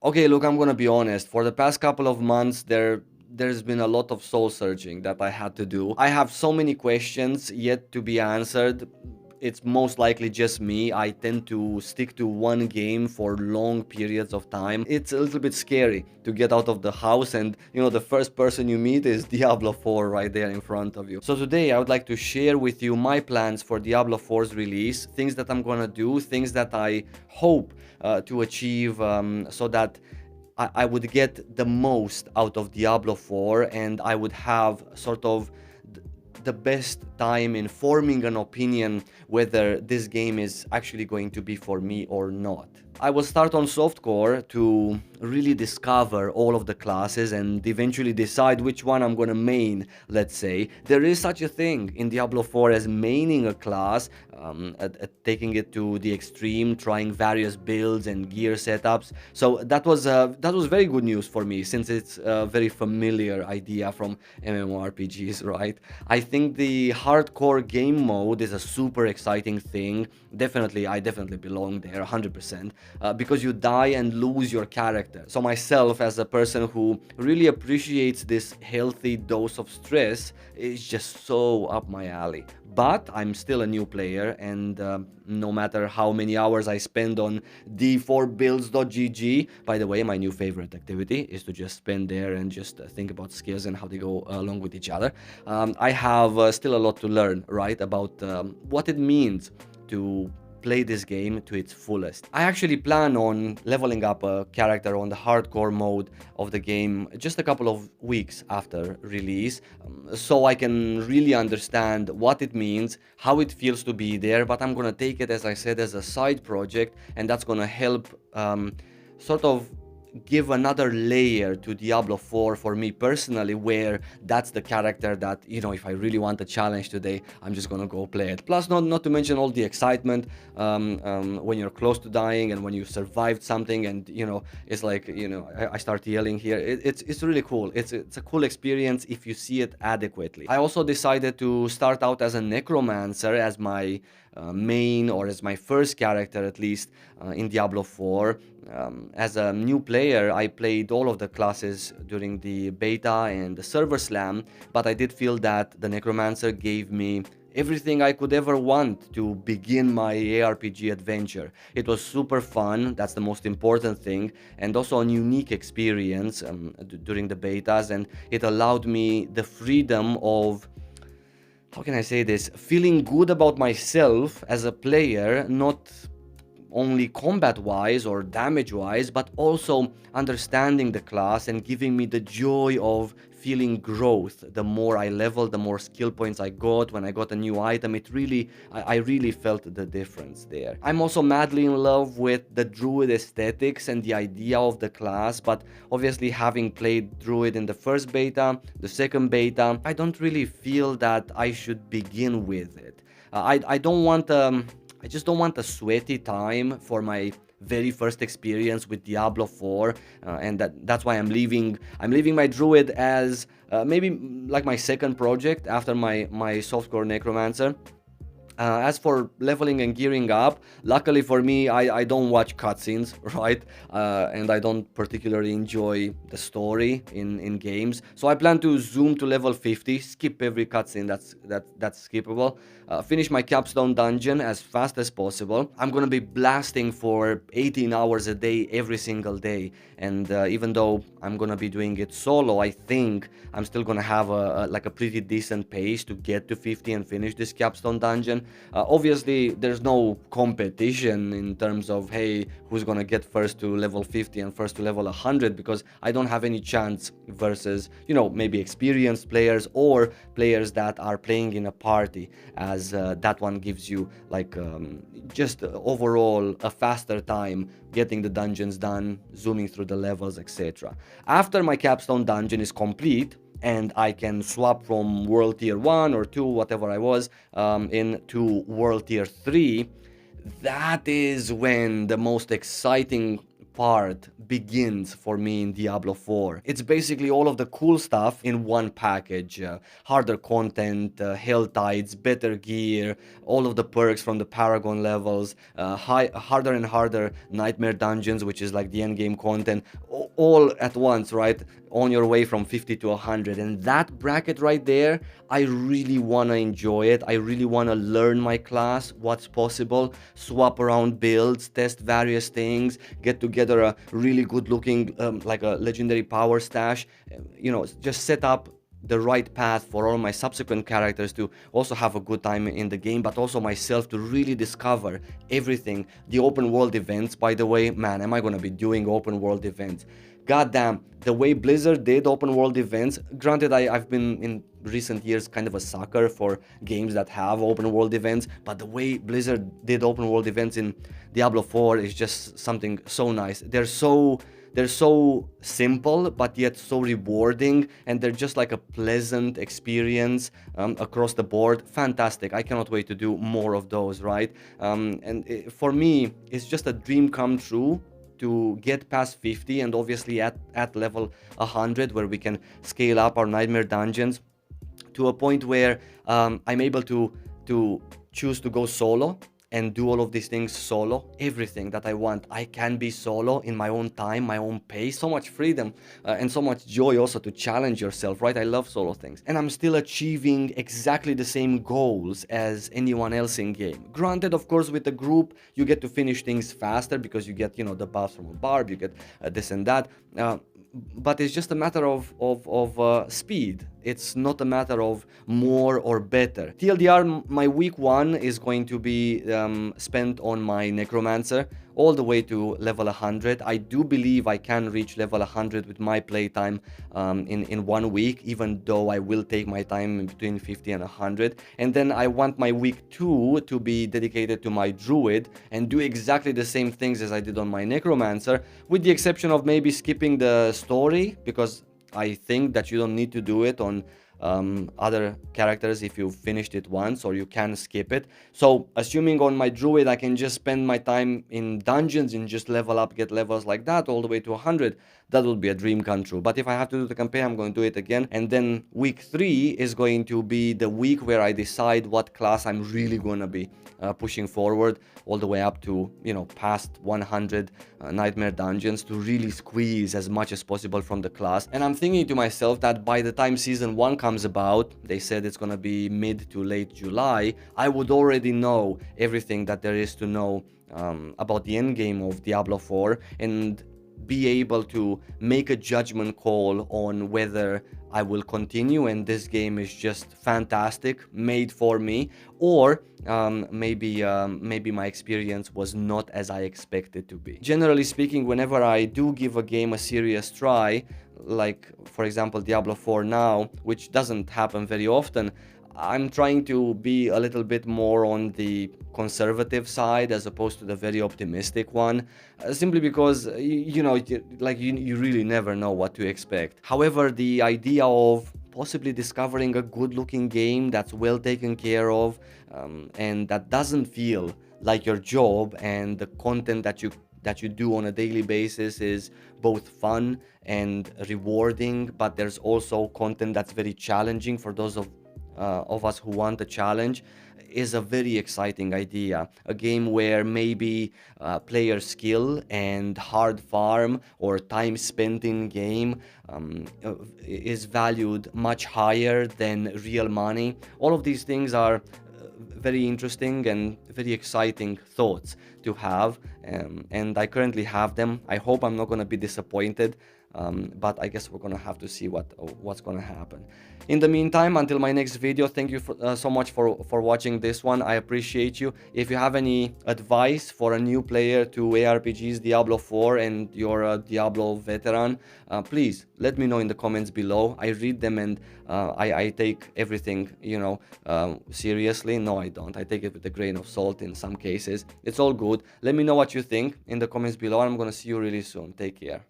Okay, look, I'm gonna be honest. For the past couple of months, there's been a lot of soul searching that I had to do. I have so many questions yet to be answered. It's most likely just me. I tend to stick to one game for long periods of time. It's a little bit scary to get out of the house and, the first person you meet is Diablo 4 right there in front of you. So today I would like to share with you my plans for Diablo 4's release, things that I'm gonna do, things that I hope to achieve, so that I would get the most out of Diablo 4 and I would have sort of the best time in forming an opinion whether this game is actually going to be for me or not. I will start on softcore to really discover all of the classes and eventually decide which one I'm gonna main, let's say. There is such a thing in Diablo 4 as maining a class, taking it to the extreme, trying various builds and gear setups. So that was very good news for me since it's a very familiar idea from MMORPGs, right? I think the hardcore game mode is a super exciting thing. I definitely belong there 100%, because you die and lose your character. So myself, as a person who really appreciates this healthy dose of stress, is just so up my alley. But I'm still a new player, and no matter how many hours I spend on d4builds.gg, by the way, my new favorite activity is to just spend there and just think about skills and how they go along with each other. I have still a lot to learn, right, about what it means to play this game to its fullest. I actually plan on leveling up a character on the hardcore mode of the game just a couple of weeks after release, so I can really understand what it means, how it feels to be there, but I'm gonna take it, as I said, as a side project, and that's gonna help sort of give another layer to Diablo 4 for me personally, where that's the character that, if I really want a challenge today, I'm just gonna go play it. Plus, not to mention all the excitement when you're close to dying and when you survived something, and it's like, I start yelling here. It's really cool. It's a cool experience if you see it adequately. I also decided to start out as a necromancer as my main, or as my first character at least, in Diablo 4. As a new player, I played all of the classes during the beta and the server slam, but I did feel that the necromancer gave me everything I could ever want to begin my ARPG adventure. It was super fun, that's the most important thing, and also a unique experience during the betas, and it allowed me the freedom of, how can I say this, feeling good about myself as a player, not only combat wise or damage wise, but also understanding the class and giving me the joy of feeling growth. The more I leveled, the more skill points I got. When I got a new item, I really felt the difference there. I'm also madly in love with the druid aesthetics and the idea of the class, but obviously, having played druid in the first beta, the second beta, I don't really feel that I should begin with it. I don't want I just don't want a sweaty time for my very first experience with Diablo 4, and that's why I'm leaving my druid as maybe like my second project after my softcore necromancer. As for leveling and gearing up, luckily for me, I don't watch cutscenes, right? And I don't particularly enjoy the story in games. So I plan to zoom to level 50, skip every cutscene that's skippable, finish my capstone dungeon as fast as possible. I'm gonna be blasting for 18 hours a day every single day. And even though I'm gonna be doing it solo, I think I'm still gonna have a pretty decent pace to get to 50 and finish this capstone dungeon. Obviously, there's no competition in terms of, hey, who's gonna get first to level 50 and first to level 100, because I don't have any chance versus, maybe experienced players or players that are playing in a party, as that one gives you just overall a faster time getting the dungeons done, zooming through the levels, etc. After my capstone dungeon is complete, and I can swap from world tier 1 or 2, whatever I was, into world tier 3, that is when the most exciting part begins for me in Diablo 4. It's basically all of the cool stuff in one package. Harder content, hell tides, better gear, all of the perks from the Paragon levels, harder and harder nightmare dungeons, which is like the endgame content, all at once, right? On your way from 50 to 100. And that bracket right there, I really want to enjoy it. I really want to learn my class, what's possible, swap around builds, test various things, get together a really good looking, like a legendary power stash, just set up the right path for all my subsequent characters to also have a good time in the game, but also myself to really discover everything. The open world events, by the way, man, am I gonna be doing open world events? Goddamn, the way Blizzard did open world events, granted I've been in recent years kind of a sucker for games that have open world events, but the way Blizzard did open world events in Diablo 4 is just something so nice. They're so simple, but yet so rewarding, and they're just like a pleasant experience across the board. Fantastic. I cannot wait to do more of those, right? For me, it's just a dream come true to get past 50 and obviously at level 100, where we can scale up our nightmare dungeons to a point where I'm able to choose to go solo and do all of these things solo. Everything that I want, I can be solo in my own time, my own pace. So much freedom and so much joy also to challenge yourself, right? I love solo things. And I'm still achieving exactly the same goals as anyone else in game. Granted, of course, with the group, you get to finish things faster because you get, the buffs from a barb, you get this and that. But it's just a matter of speed. It's not a matter of more or better. TLDR, my week 1 is going to be spent on my Necromancer all the way to level 100. I do believe I can reach level 100 with my playtime in 1 week, even though I will take my time in between 50 and 100. And then I want my week 2 to be dedicated to my Druid and do exactly the same things as I did on my Necromancer, with the exception of maybe skipping the story, because I think that you don't need to do it on other characters if you've finished it once, or you can skip it. So assuming on my Druid I can just spend my time in dungeons and just level up, get levels like that all the way to 100, that would be a dream come true. But if I have to do the campaign, I'm going to do it again. And then week 3 is going to be the week where I decide what class I'm really going to be pushing forward all the way up to, past 100 nightmare dungeons, to really squeeze as much as possible from the class. And I'm thinking to myself that by the time season 1 comes about, they said it's gonna be mid to late July, I would already know everything that there is to know about the end game of Diablo 4, and be able to make a judgment call on whether I will continue and this game is just fantastic, made for me, or maybe my experience was not as I expected to be. Generally speaking, whenever I do give a game a serious try, like for example Diablo 4 now, which doesn't happen very often, I'm trying to be a little bit more on the conservative side as opposed to the very optimistic one, simply because you really never know what to expect. However, the idea of possibly discovering a good looking game that's well taken care of, and that doesn't feel like your job, and the content that you do on a daily basis is both fun and rewarding, but there's also content that's very challenging for those of us who want a challenge, is a very exciting idea. A game where maybe player skill and hard farm or time spent in game is valued much higher than real money. All of these things are very interesting and very exciting thoughts to have, and I currently have them. I hope I'm not going to be disappointed, but I guess we're going to have to see what's going to happen. In the meantime, until my next video, thank you so much for watching this one. I appreciate you. If you have any advice for a new player to ARPGs Diablo 4 and you're a Diablo veteran, please let me know in the comments below. I read them, and I take everything seriously. No, I don't. I take it with a grain of salt in some cases. It's all good. Let me know what you think in the comments below. I'm gonna see you really soon. Take care.